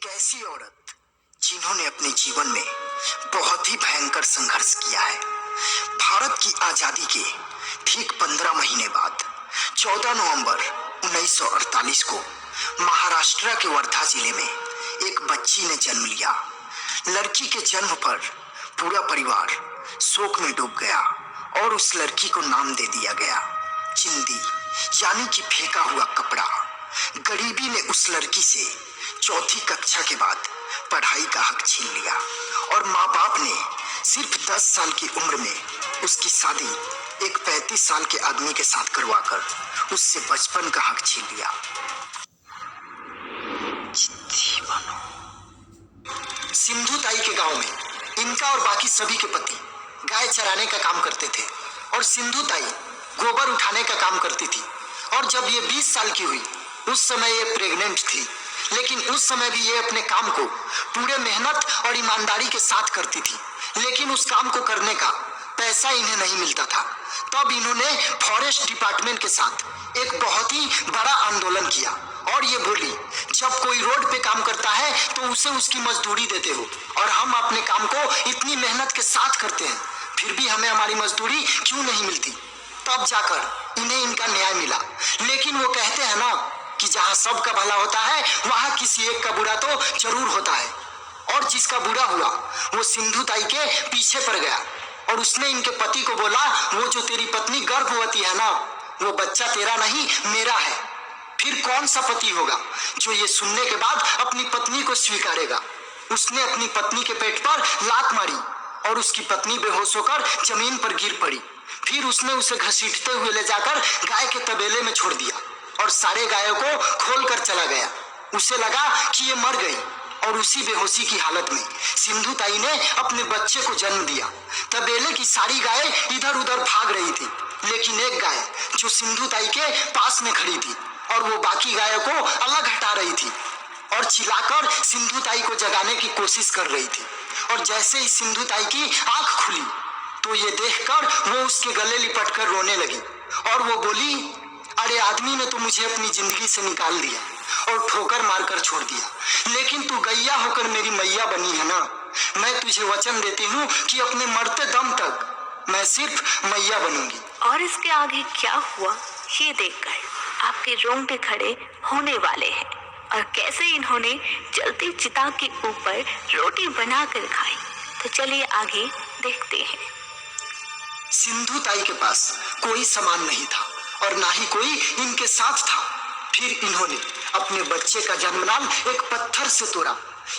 एक ऐसी औरत जिन्होंने अपने जीवन में बहुत ही भयंकर संघर्ष किया है। भारत की आजादी के ठीक 15 महीने बाद 14 नवंबर 1948 को महाराष्ट्र के वर्धा जिले में एक बच्ची ने जन्म लिया। लड़की के जन्म पर पूरा परिवार शोक में डूब गया और उस लड़की को नाम दे दिया गया चिंदी, यानी कि फेंका हुआ कपड़ा। गरीबी ने उस लड़की से चौथी कक्षा के बाद पढ़ाई का हक छीन लिया और माँ बाप ने सिर्फ 10 साल की उम्र में उसकी शादी एक 35 साल के आदमी के साथ करवाकर उससे बचपन का हक छीन लिया। सिंधु ताई के गांव में इनका और बाकी सभी के पति गाय चराने का काम करते थे और सिंधु ताई गोबर उठाने का काम करती थी। और जब ये 20 साल की हुई उस समय ये प्रेग्नेंट थी, लेकिन उस समय भी ये अपने काम को पूरे मेहनत और ईमानदारी के साथ करती थी, लेकिन उस काम को करने का पैसा इन्हें नहीं मिलता था। तब इन्होंने फॉरेस्ट डिपार्टमेंट के साथ एक बहुत ही बड़ा आंदोलन किया और ये बोली, जब कोई रोड पे काम करता है तो उसे उसकी मजदूरी देते हो और हम अपने काम को इतनी मेहनत के साथ करते हैं, फिर भी हमें हमारी मजदूरी क्यों नहीं मिलती। तब जाकर इन्हें इनका न्याय मिला। लेकिन वो कहते हैं ना कि जहाँ सबका भला होता है वहाँ किसी एक का बुरा तो जरूर होता है। और जिसका बुरा हुआ वो सिंधु ताई के पीछे पड़ गया और उसने इनके पति को बोला, वो जो तेरी पत्नी गर्भवती है ना, वो बच्चा तेरा नहीं मेरा है। फिर कौन सा पति होगा जो ये सुनने के बाद अपनी पत्नी को स्वीकारेगा। उसने अपनी पत्नी के पेट पर लात मारी और उसकी पत्नी बेहोश होकर जमीन पर गिर पड़ी। फिर उसने उसे घसीटते हुए ले जाकर गाय के तबेले में छोड़ दिया और सारे गायों को खोल कर चला गया। उसे लगा कि ये मर गई और उसी बेहोशी की हालत में सिंधु ताई ने अपने बच्चे को जन्म दिया। तबेले की सारी गायें इधर उधर भाग रही थी, लेकिन एक गाय जो सिंधु ताई के पास में खड़ी थी और वो बाकी गायों को अलग हटा रही थी और चिल्लाकर सिंधु ताई को जगाने की कोशिश कर रही थी। और जैसे ही सिंधु ताई की आंख खुली तो ये देखकर वो उसके गले लिपटकर रोने लगी और वो बोली, अरे आदमी ने तो मुझे अपनी जिंदगी से निकाल दिया और ठोकर मारकर छोड़ दिया, लेकिन तू गैया होकर मेरी मैया बनी है ना। मैं तुझे वचन देती हूँ कि अपने मरते दम तक मैं सिर्फ मैया बनूंगी। और इसके आगे क्या हुआ ये देखकर आपके रोंगटे खड़े होने वाले हैं। और कैसे इन्होंने जलती चिता के ऊपर रोटी बनाकर खाई, तो चलिए आगे देखते हैं। सिंधु ताई के पास कोई सामान नहीं था और ना ही कोई इनके साथ था। फिर इन्होंने अपने बच्चे का जन्मनाल एक पत्थर से तोड़ा।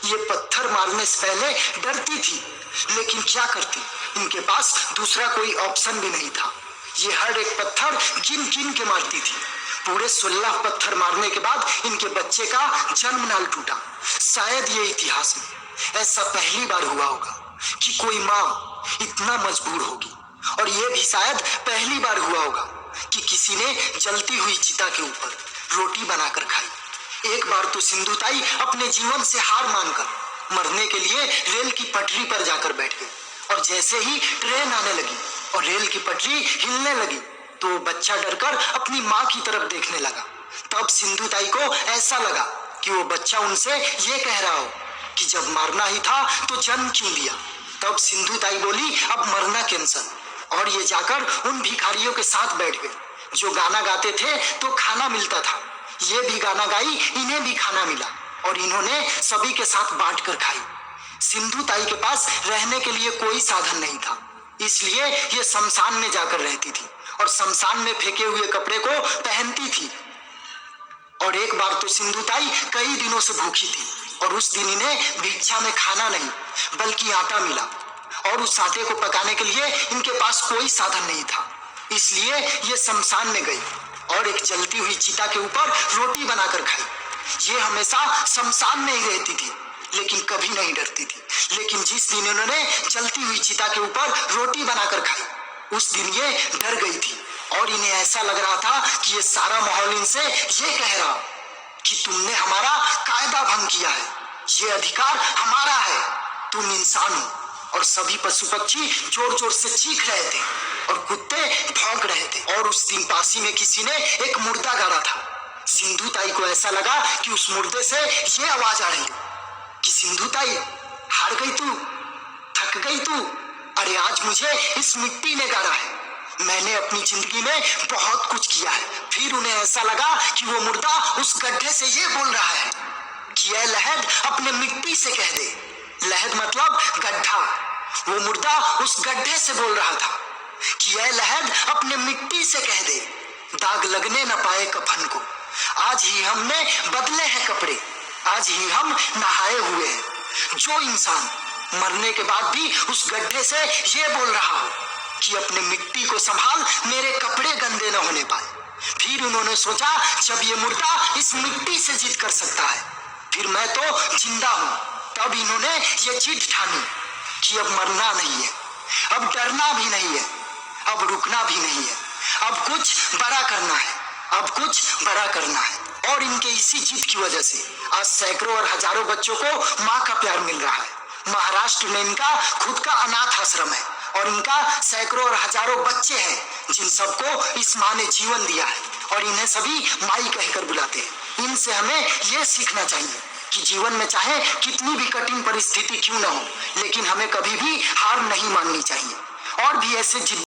ये पत्थर मारने से पहले डरती थी, लेकिन क्या करती, इनके पास दूसरा कोई ऑप्शन भी नहीं था। ये हर एक पत्थर गिन गिन के मारती थी। पूरे 16 पत्थर मारने के बाद इनके बच्चे का जन्मनाल टूटा। शायद ये इतिहास में ऐसा पहली बार हुआ होगा कि कोई माँ इतना मजबूर होगी, और ये भी शायद पहली बार हुआ होगा कि किसी ने जलती हुई चिता के ऊपर रोटी बनाकर खाई। एक बार तो सिंधु ताई अपने जीवन से हार मानकर मरने के लिए रेल की पटरी पर जाकर बैठ गई और जैसे ही ट्रेन आने लगी और रेल की पटरी हिलने लगी तो वो बच्चा डरकर अपनी माँ की तरफ देखने लगा। तब सिंधु ताई को ऐसा लगा कि वो बच्चा उनसे ये कह रहा हो कि जब मरना ही था तो जन्म क्यों लिया। तब सिंधु ताई बोली, अब मरना कैंसल। और ये जाकर उन भिखारियों के साथ बैठ गए जो गाना गाते थे तो खाना मिलता था। ये भी गाना गाई, इन्हें भी खाना मिला और इन्होंने सभी के साथ बांट कर खाई। सिंधु ताई के पास रहने के लिए कोई साधन नहीं था, इसलिए ये शमशान में जाकर रहती थी और शमशान में फेंके हुए कपड़े को पहनती थी। और एक बार तो सिंधु ताई कई दिनों से भूखी थी और उस दिन इन्हें भिक्षा में खाना नहीं बल्कि आटा मिला और उस आटे को पकाने के लिए इनके पास कोई साधन नहीं था, इसलिए ये शमशान में गई और एक जलती हुई चिता के ऊपर रोटी बनाकर खाई। ये हमेशा शमशान में ही रहती थी लेकिन कभी नहीं डरती थी। लेकिन जिस दिन इन्होंने जलती हुई चिता के ऊपर रोटी बनाकर खाई उस दिन ये डर गई थी और इन्हें ऐसा लग रहा था कि ये सारा माहौल इनसे ये कह रहा कि तुमने हमारा कायदा भंग किया है, ये अधिकार हमारा है, तुम इंसान हो। और सभी पशु पक्षी जोर जोर से चीख रहे थे और कुत्ते भौंक रहे थे। और उस दिन पासी में किसी ने एक मुर्दा गाड़ा था। सिंधु ताई को ऐसा लगा कि उस मुर्दे से ये आवाज आ रही है सिंधु ताई, हार गई तू, थक गई तू। अरे आज मुझे इस मिट्टी ने गाड़ा है। मैंने अपनी जिंदगी में बहुत कुछ किया है। फिर उन्हें ऐसा लगा कि वो मुर्दा उस गड्ढे से ये बोल रहा है कि ऐ लहद अपने मिट्टी से कह दे। लहद मतलब गड्ढा। वो मुर्दा उस गड्ढे से बोल रहा था कि ऐ लहद अपने मिट्टी से कह दे, दाग लगने न पाए कफन को। आज ही हमने बदले हैं कपड़े, आज ही हम नहाए हुए हैं। जो इंसान मरने के बाद भी उस गड्ढे से ये बोल रहा हो कि अपने मिट्टी को संभाल, मेरे कपड़े गंदे न होने पाए। फिर उन्होंने सोचा जब ये मुर्दा इस मिट्टी से जिद कर सकता है, फिर मैं तो जिंदा हूं। तब इन्होंने ये जिद ठानी कि अब मरना नहीं है, अब डरना भी नहीं है, अब रुकना भी नहीं है, अब कुछ बड़ा करना है, अब कुछ बड़ा करना है। और इनके इसी जिद की वजह से आज सैकड़ों और हजारों बच्चों को माँ का प्यार मिल रहा है। महाराष्ट्र में इनका खुद का अनाथ आश्रम है और इनका सैकड़ों और हजारों बच्चे हैं जिन सबको इस माँ ने जीवन दिया है और इन्हें सभी माई कहकर बुलाते हैं। इनसे हमें ये सीखना चाहिए कि जीवन में चाहे कितनी भी कठिन परिस्थिति क्यों न हो, लेकिन हमें कभी भी हार नहीं माननी चाहिए। और भी ऐसे